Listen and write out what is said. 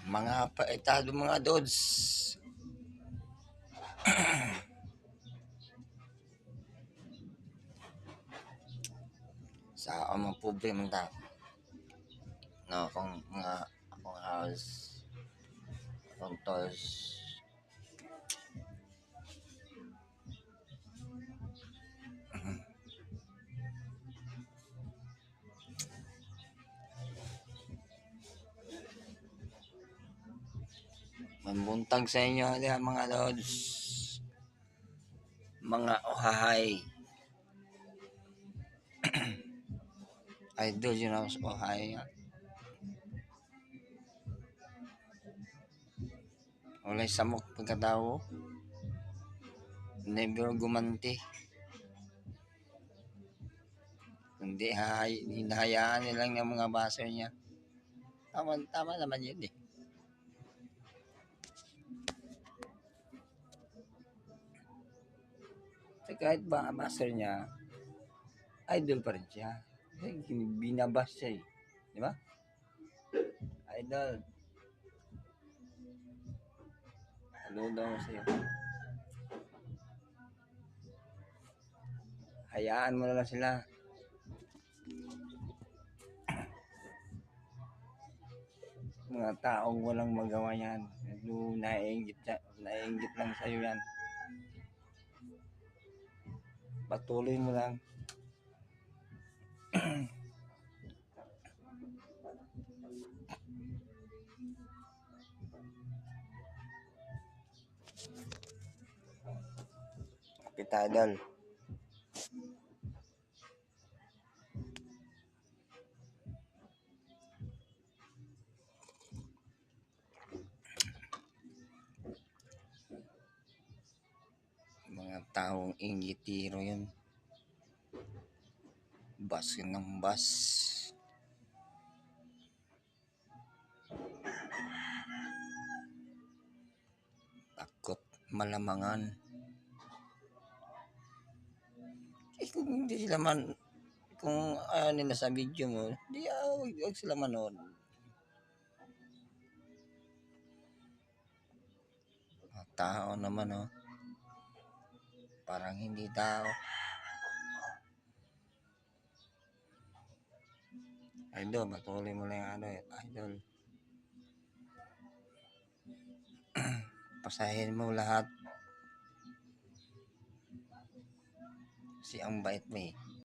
Mga paitado mga dods. Sa mga problema ta. No, kung mga akong house, akong toys. Mabuntag sa inyo diha mga lods. Mga ohahay. Idol yun ako sa ohahay nga. Walay samok pagkatao. Never gumanti. Hindi hinahayaan nilang ng mga baser niya. Tama naman yun eh. So, kahit ba ang master niya, idol pa rin siya. Binabas siya eh. Di ba? Idol. Saludo ko sa'yo. Hayaan mo na lang sila. Mga taong walang magawa yan. Naiingit lang sa'yo yan. Patuloy mo lang. Kita idol. Mga taong inggitiro yun. Bas ng bas. Takot malamangan. Eh kung hindi sila man, kung ayaw nila sa video mo, di huwag sila manood. Mga tao naman oh. Parang hindi tao. Idol, patuloy mo lang yung ano eh. Idol. Pasahin mo lahat. Si ang bait mo eh.